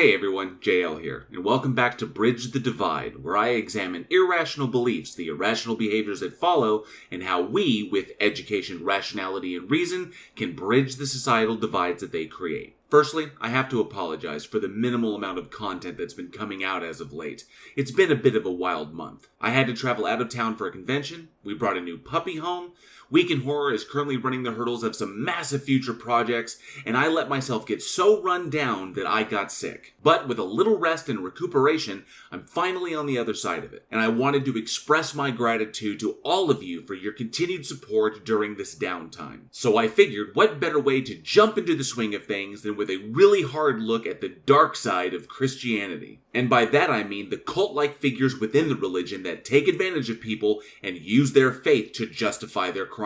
Hey everyone, JL here, and welcome back to Bridge the Divide, where I examine irrational beliefs, the irrational behaviors that follow, and how we, with education, rationality, and reason, can bridge the societal divides that they create. Firstly, I have to apologize for the minimal amount of content that's been coming out as of late. It's been a bit of a wild month. I had to travel out of town for a convention, we brought a new puppy home, Week in Horror is currently running the hurdles of some massive future projects, and I let myself get so run down that I got sick. But with a little rest and recuperation, I'm finally on the other side of it. And I wanted to express my gratitude to all of you for your continued support during this downtime. So I figured, what better way to jump into the swing of things than with a really hard look at the dark side of Christianity. And by that I mean the cult-like figures within the religion that take advantage of people and use their faith to justify their crimes.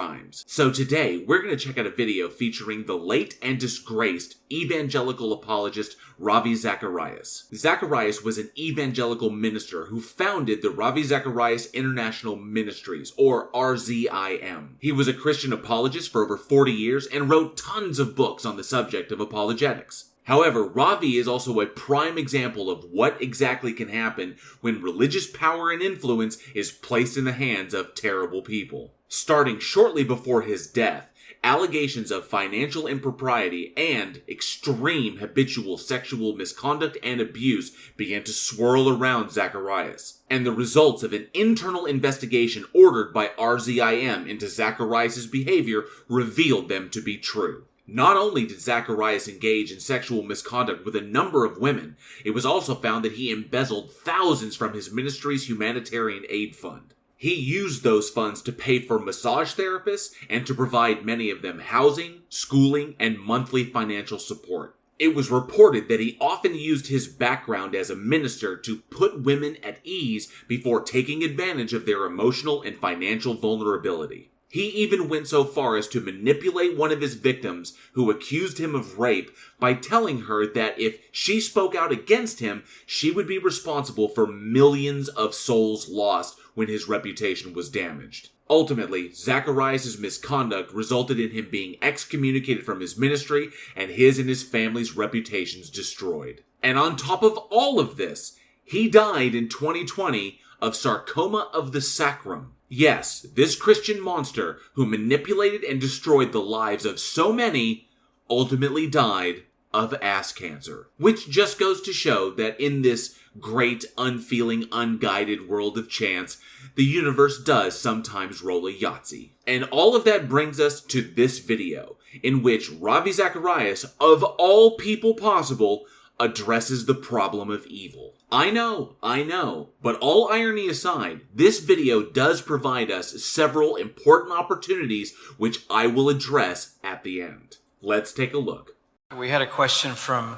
So today, we're going to check out a video featuring the late and disgraced evangelical apologist Ravi Zacharias. Zacharias was an evangelical minister who founded the Ravi Zacharias International Ministries, or RZIM. He was a Christian apologist for over 40 years and wrote tons of books on the subject of apologetics. However, Ravi is also a prime example of what exactly can happen when religious power and influence is placed in the hands of terrible people. Starting shortly before his death, allegations of financial impropriety and extreme habitual sexual misconduct and abuse began to swirl around Zacharias, and the results of an internal investigation ordered by RZIM into Zacharias' behavior revealed them to be true. Not only did Zacharias engage in sexual misconduct with a number of women, it was also found that he embezzled thousands from his ministry's humanitarian aid fund. He used those funds to pay for massage therapists and to provide many of them housing, schooling, and monthly financial support. It was reported that he often used his background as a minister to put women at ease before taking advantage of their emotional and financial vulnerability. He even went so far as to manipulate one of his victims who accused him of rape by telling her that if she spoke out against him, she would be responsible for millions of souls lost when his reputation was damaged. Ultimately, Zacharias' misconduct resulted in him being excommunicated from his ministry and his family's reputations destroyed. And on top of all of this, he died in 2020 of sarcoma of the sacrum. Yes, this Christian monster who manipulated and destroyed the lives of so many ultimately died of ass cancer. Which just goes to show that in this great, unfeeling, unguided world of chance, the universe does sometimes roll a Yahtzee. And all of that brings us to this video, in which Ravi Zacharias, of all people possible, addresses the problem of evil. I know, but all irony aside, this video does provide us several important opportunities which I will address at the end. Let's take a look. We had a question from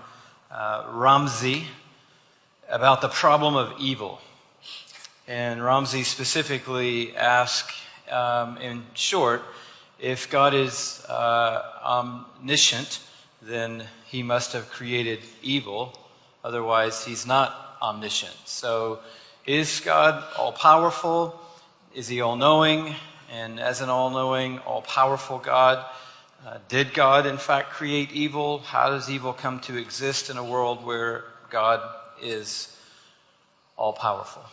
Ramzi about the problem of evil. And Ramzi specifically asked, in short, if God is omniscient, then he must have created evil. Otherwise, he's not omniscient. So, is God all-powerful? Is he all-knowing? And as an all-knowing, all-powerful God, did God, in fact, create evil? How does evil come to exist in a world where God is all-powerful?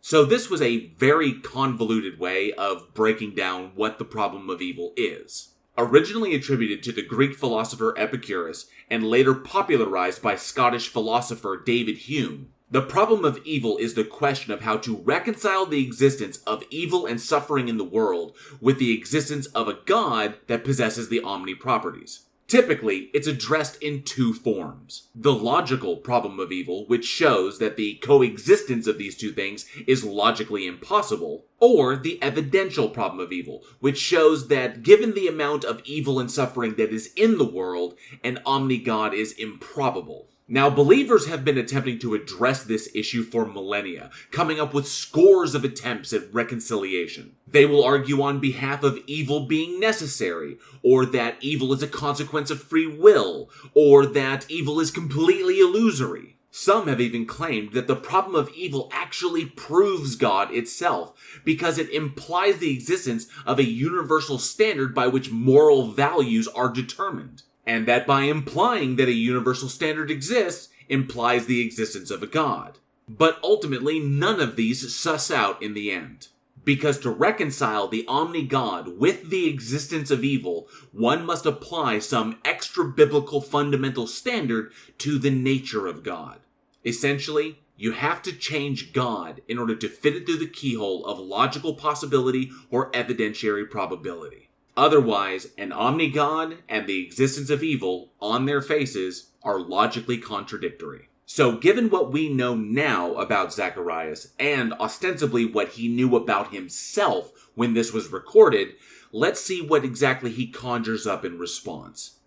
So this was a very convoluted way of breaking down what the problem of evil is. Originally attributed to the Greek philosopher Epicurus, and later popularized by Scottish philosopher David Hume, the problem of evil is the question of how to reconcile the existence of evil and suffering in the world with the existence of a God that possesses the omni properties. Typically, it's addressed in two forms. The logical problem of evil, which shows that the coexistence of these two things is logically impossible, or the evidential problem of evil, which shows that given the amount of evil and suffering that is in the world, an omni-God is improbable. Now, believers have been attempting to address this issue for millennia, coming up with scores of attempts at reconciliation. They will argue on behalf of evil being necessary, or that evil is a consequence of free will, or that evil is completely illusory. Some have even claimed that the problem of evil actually proves God itself, because it implies the existence of a universal standard by which moral values are determined. And that by implying that a universal standard exists, implies the existence of a god. But ultimately, none of these suss out in the end. Because to reconcile the omni-God with the existence of evil, one must apply some extra-biblical fundamental standard to the nature of God. Essentially, you have to change God in order to fit it through the keyhole of logical possibility or evidentiary probability. Otherwise, an omni-God and the existence of evil, on their faces, are logically contradictory. So, given what we know now about Zacharias, and ostensibly what he knew about himself when this was recorded, let's see what exactly he conjures up in response.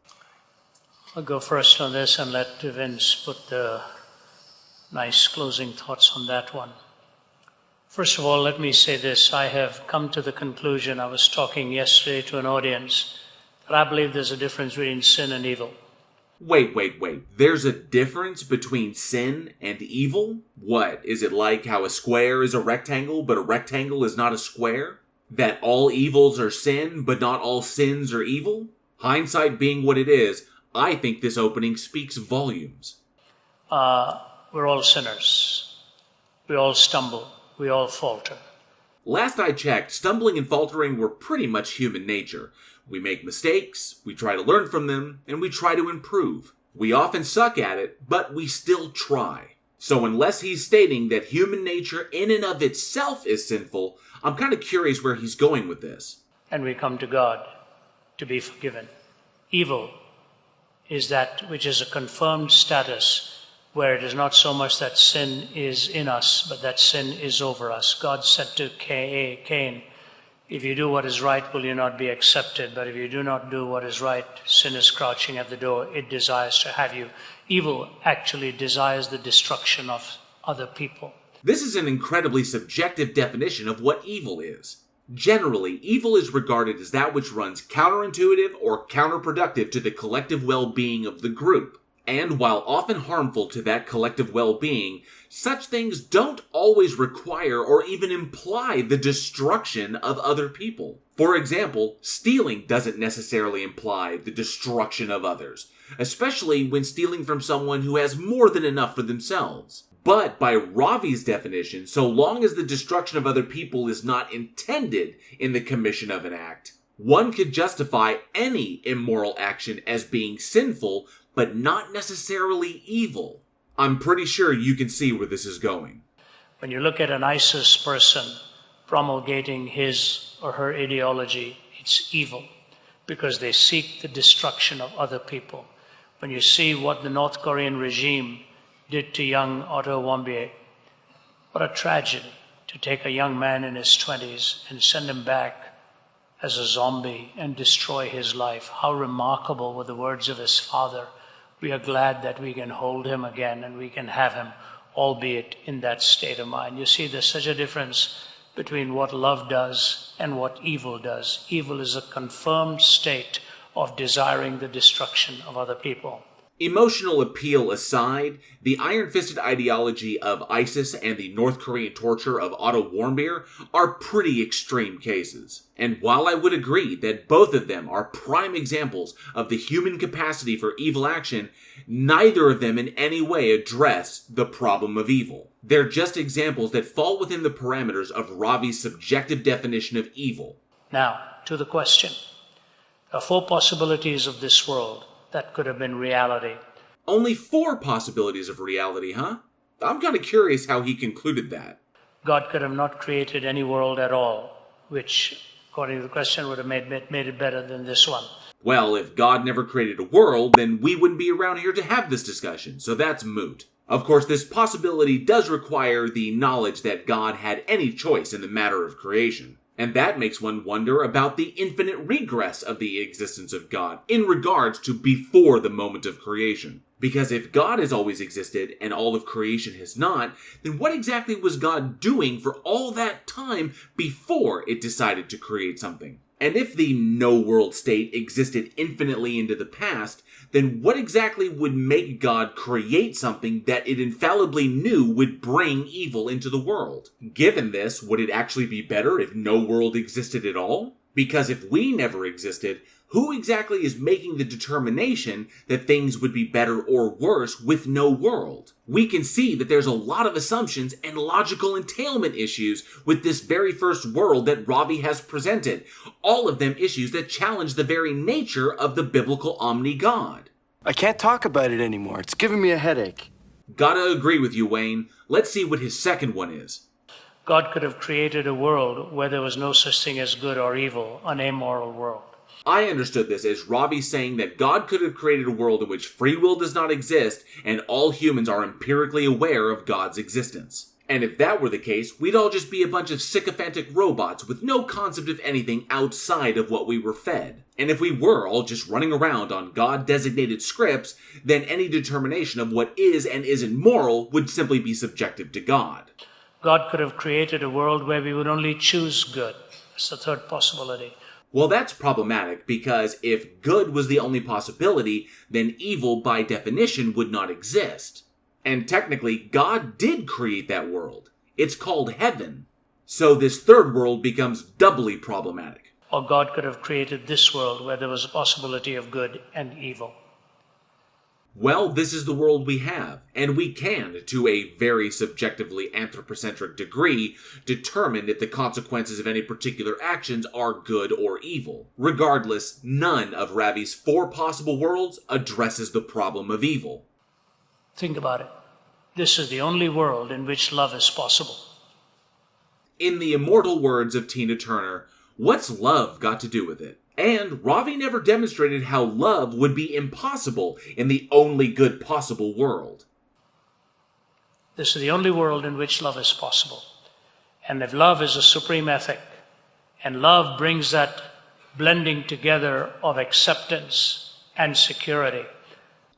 I'll go first on this and let Vince put the nice closing thoughts on that one. First of all, let me say this. I have come to the conclusion, I was talking yesterday to an audience, that I believe there's a difference between sin and evil. Wait. There's a difference between sin and evil? What, is it like how a square is a rectangle, but a rectangle is not a square? That all evils are sin, but not all sins are evil? Hindsight being what it is, I think this opening speaks volumes. We're all sinners. We all stumble. We all falter. Last I checked, stumbling and faltering were pretty much human nature. We make mistakes, we try to learn from them, and we try to improve. We often suck at it, but we still try. So unless he's stating that human nature in and of itself is sinful, I'm kind of curious where he's going with this. And we come to God to be forgiven. Evil is that which is a confirmed status where it is not so much that sin is in us, but that sin is over us. God said to Cain, if you do what is right, will you not be accepted? But if you do not do what is right, sin is crouching at the door. It desires to have you. Evil actually desires the destruction of other people. This is an incredibly subjective definition of what evil is. Generally, evil is regarded as that which runs counterintuitive or counterproductive to the collective well-being of the group. And while often harmful to that collective well-being, such things don't always require or even imply the destruction of other people. For example, stealing doesn't necessarily imply the destruction of others, especially when stealing from someone who has more than enough for themselves. But by Ravi's definition, so long as the destruction of other people is not intended in the commission of an act, one could justify any immoral action as being sinful, but not necessarily evil. I'm pretty sure you can see where this is going. When you look at an ISIS person promulgating his or her ideology, it's evil because they seek the destruction of other people. When you see what the North Korean regime did to young Otto Warmbier, what a tragedy to take a young man in his 20s and send him back as a zombie and destroy his life. How remarkable were the words of his father. We are glad that we can hold him again and we can have him, albeit in that state of mind. You see, there's such a difference between what love does and what evil does. Evil is a confirmed state of desiring the destruction of other people. Emotional appeal aside, the iron-fisted ideology of ISIS and the North Korean torture of Otto Warmbier are pretty extreme cases. And while I would agree that both of them are prime examples of the human capacity for evil action, neither of them in any way address the problem of evil. They're just examples that fall within the parameters of Ravi's subjective definition of evil. Now, to the question. There are 4 possibilities of this world that could have been reality. Only 4 possibilities of reality, huh? I'm kind of curious how he concluded that. God could have not created any world at all, which, according to the question, would have made it better than this one. Well, if God never created a world, then we wouldn't be around here to have this discussion, so that's moot. Of course, this possibility does require the knowledge that God had any choice in the matter of creation. And that makes one wonder about the infinite regress of the existence of God in regards to before the moment of creation. Because if God has always existed and all of creation has not, then what exactly was God doing for all that time before it decided to create something? And if the no-world state existed infinitely into the past, then what exactly would make God create something that it infallibly knew would bring evil into the world? Given this, would it actually be better if no world existed at all? Because if we never existed, who exactly is making the determination that things would be better or worse with no world? We can see that there's a lot of assumptions and logical entailment issues with this very first world that Ravi has presented, all of them issues that challenge the very nature of the biblical omni-God. I can't talk about it anymore. It's giving me a headache. Gotta agree with you, Wayne. Let's see what his second one is. God could have created a world where there was no such thing as good or evil, an amoral world. I understood this as Ravi saying that God could have created a world in which free will does not exist and all humans are empirically aware of God's existence. And if that were the case, we'd all just be a bunch of sycophantic robots with no concept of anything outside of what we were fed. And if we were all just running around on God-designated scripts, then any determination of what is and isn't moral would simply be subjective to God. God could have created a world where we would only choose good. That's the third possibility. Well, that's problematic because if good was the only possibility, then evil by definition would not exist. And technically, God did create that world. It's called heaven. So this third world becomes doubly problematic. Or God could have created this world where there was a possibility of good and evil. Well, this is the world we have, and we can, to a very subjectively anthropocentric degree, determine if the consequences of any particular actions are good or evil. Regardless, none of Ravi's 4 possible worlds addresses the problem of evil. Think about it. This is the only world in which love is possible. In the immortal words of Tina Turner, what's love got to do with it? And Ravi never demonstrated how love would be impossible in the only good possible world. This is the only world in which love is possible. And if love is a supreme ethic, and love brings that blending together of acceptance and security,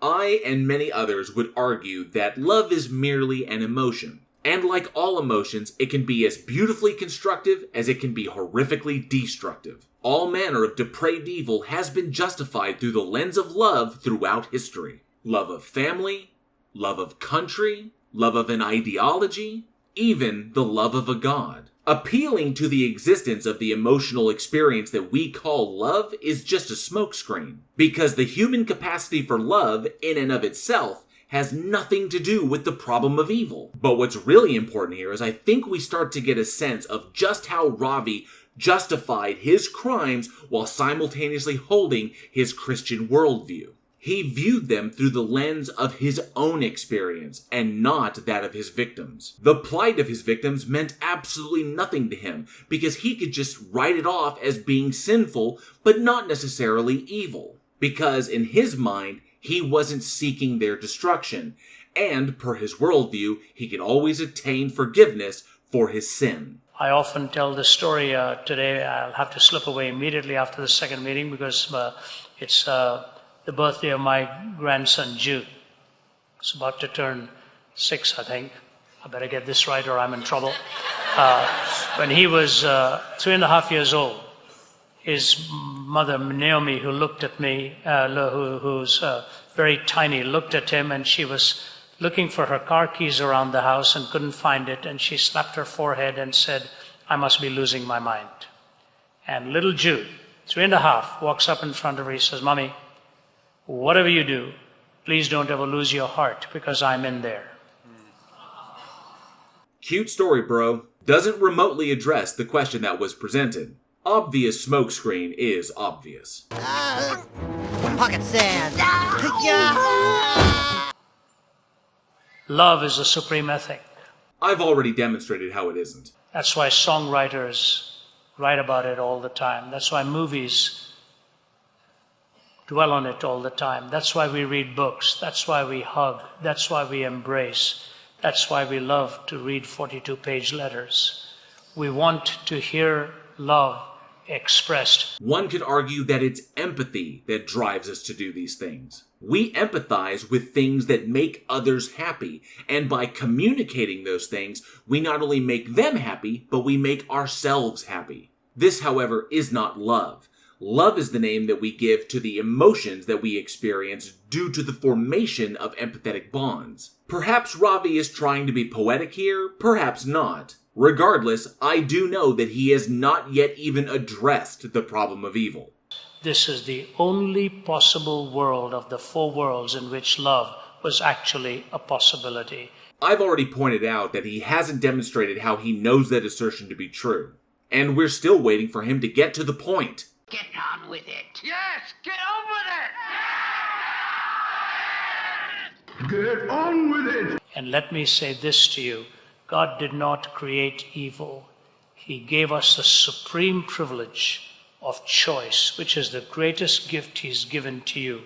I and many others would argue that love is merely an emotion. And like all emotions, it can be as beautifully constructive as it can be horrifically destructive. All manner of depraved evil has been justified through the lens of love throughout history. Love of family, love of country, love of an ideology, even the love of a god. Appealing to the existence of the emotional experience that we call love is just a smokescreen, because the human capacity for love, in and of itself, has nothing to do with the problem of evil. But what's really important here is I think we start to get a sense of just how Ravi justified his crimes while simultaneously holding his Christian worldview. He viewed them through the lens of his own experience and not that of his victims. The plight of his victims meant absolutely nothing to him because he could just write it off as being sinful but not necessarily evil. Because in his mind, he wasn't seeking their destruction, and per his worldview, he could always attain forgiveness for his sin. I often tell this story today. I'll have to slip away immediately after the second meeting because it's the birthday of my grandson, Jude. He's about to turn 6, I think. I better get this right or I'm in trouble. When he was 3.5 years old, his mother, Naomi, who looked at me, who's very tiny, looked at him, and she was looking for her car keys around the house and couldn't find it, and she slapped her forehead and said, "I must be losing my mind." And little Jude, 3.5, walks up in front of her. He says, "Mommy, whatever you do, please don't ever lose your heart because I'm in there." Cute story, bro. Doesn't remotely address the question that was presented. Obvious smokescreen is obvious. Pocket sand. Love is a supreme ethic. I've already demonstrated how it isn't. That's why songwriters write about it all the time. That's why movies dwell on it all the time. That's why we read books. That's why we hug. That's why we embrace. That's why we love to read 42-page letters. We want to hear love expressed. One could argue that it's empathy that drives us to do these things. We empathize with things that make others happy, and by communicating those things, we not only make them happy, but we make ourselves happy. This, however, is not love. Love is the name that we give to the emotions that we experience due to the formation of empathetic bonds. Perhaps Ravi is trying to be poetic here, perhaps not. Regardless, I do know that he has not yet even addressed the problem of evil. This is the only possible world of the four worlds in which love was actually a possibility. I've already pointed out that he hasn't demonstrated how he knows that assertion to be true. And we're still waiting for him to get to the point. Get on with it. Yes, get on with it! Get on with it! And let me say this to you. God did not create evil. He gave us the supreme privilege of choice, which is the greatest gift he's given to you.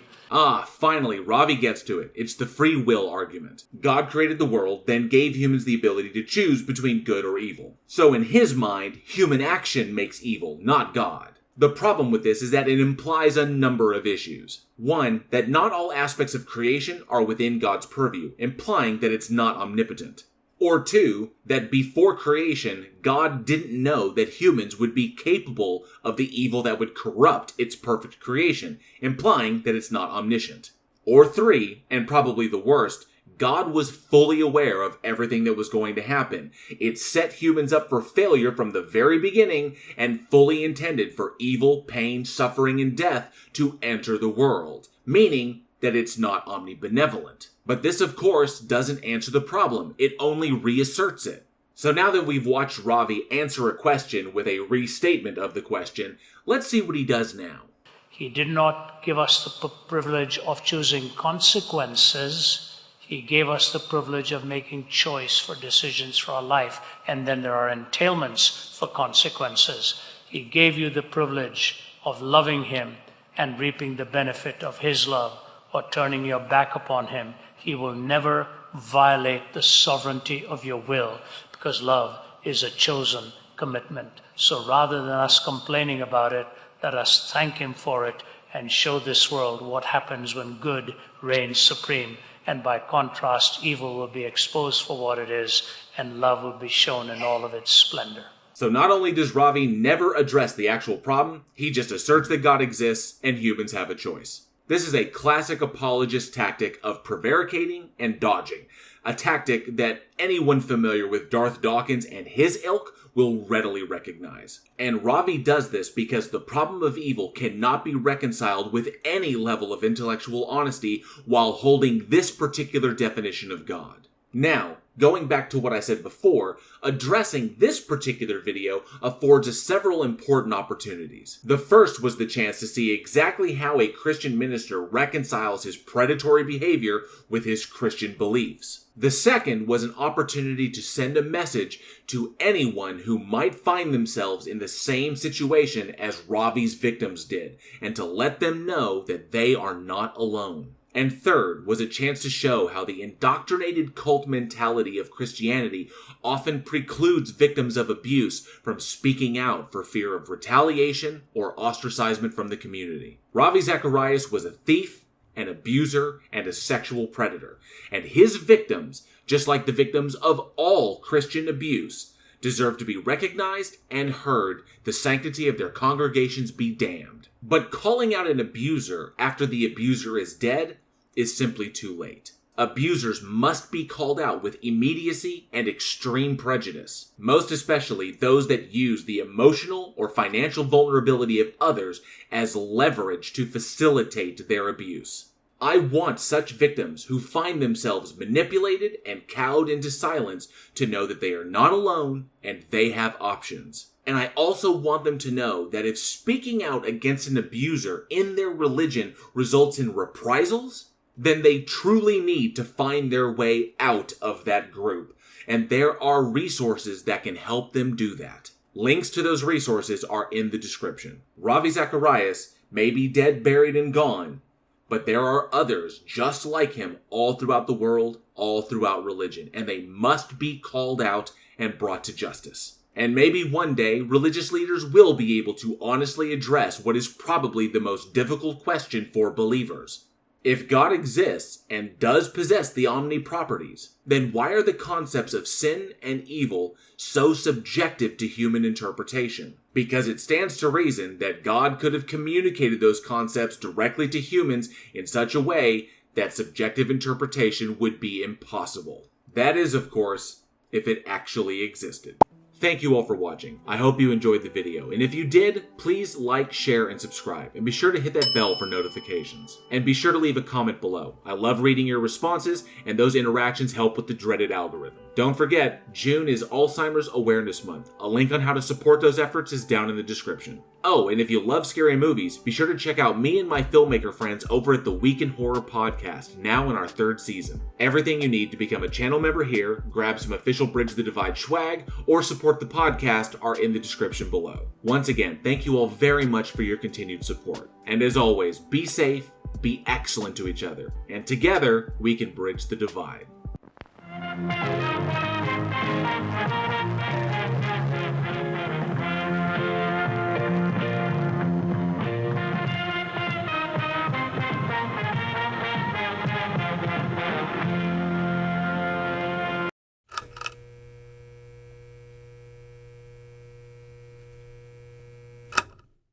Finally, Ravi gets to it. It's the free will argument. God created the world, then gave humans the ability to choose between good or evil. So in his mind, human action makes evil, not God. The problem with this is that it implies a number of issues. One, that not all aspects of creation are within God's purview, implying that it's not omnipotent. Or two, that before creation, God didn't know that humans would be capable of the evil that would corrupt its perfect creation, implying that it's not omniscient. Or three, and probably the worst, God was fully aware of everything that was going to happen. It set humans up for failure from the very beginning and fully intended for evil, pain, suffering, and death to enter the world, meaning that it's not omnibenevolent. But this, of course, doesn't answer the problem. It only reasserts it. So now that we've watched Ravi answer a question with a restatement of the question, let's see what he does now. He did not give us the privilege of choosing consequences. He gave us the privilege of making choice for decisions for our life. And then there are entailments for consequences. He gave you the privilege of loving him and reaping the benefit of his love, or turning your back upon him. He will never violate the sovereignty of your will, because love is a chosen commitment. So rather than us complaining about it, let us thank him for it and show this world what happens when good reigns supreme. And by contrast, evil will be exposed for what it is, and love will be shown in all of its splendor. So not only does Ravi never address the actual problem, he just asserts that God exists and humans have a choice. This is a classic apologist tactic of prevaricating and dodging, a tactic that anyone familiar with Darth Dawkins and his ilk will readily recognize. And Ravi does this because the problem of evil cannot be reconciled with any level of intellectual honesty while holding this particular definition of God. Now, going back to what I said before, addressing this particular video affords us several important opportunities. The first was the chance to see exactly how a Christian minister reconciles his predatory behavior with his Christian beliefs. The second was an opportunity to send a message to anyone who might find themselves in the same situation as Ravi's victims did, and to let them know that they are not alone. And third was a chance to show how the indoctrinated cult mentality of Christianity often precludes victims of abuse from speaking out for fear of retaliation or ostracization from the community. Ravi Zacharias was a thief, an abuser, and a sexual predator, and his victims, just like the victims of all Christian abuse, deserve to be recognized and heard, the sanctity of their congregations be damned. But calling out an abuser after the abuser is dead is simply too late. Abusers must be called out with immediacy and extreme prejudice, most especially those that use the emotional or financial vulnerability of others as leverage to facilitate their abuse. I want such victims who find themselves manipulated and cowed into silence to know that they are not alone and they have options. And I also want them to know that if speaking out against an abuser in their religion results in reprisals, then they truly need to find their way out of that group. And there are resources that can help them do that. Links to those resources are in the description. Ravi Zacharias may be dead, buried, and gone, but there are others just like him all throughout the world, all throughout religion, and they must be called out and brought to justice. And maybe one day, religious leaders will be able to honestly address what is probably the most difficult question for believers. If God exists and does possess the omni-properties, then why are the concepts of sin and evil so subjective to human interpretation? Because it stands to reason that God could have communicated those concepts directly to humans in such a way that subjective interpretation would be impossible. That is, of course, if it actually existed. thank you all for watching. I hope you enjoyed the video, and if you did, please like, share, and subscribe, and be sure to hit that bell for notifications. And be sure to leave a comment below. I love reading your responses, and those interactions help with the dreaded algorithm. Don't forget, June is Alzheimer's Awareness Month. A link on how to support those efforts is down in the description. Oh, and if you love scary movies, be sure to check out me and my filmmaker friends over at the Week in Horror podcast, now in our 3rd season. Everything you need to become a channel member here, grab some official Bridge the Divide swag, or support the podcast are in the description below. Once again, thank you all very much for your continued support. And as always, be safe, be excellent to each other, and together, we can bridge the divide.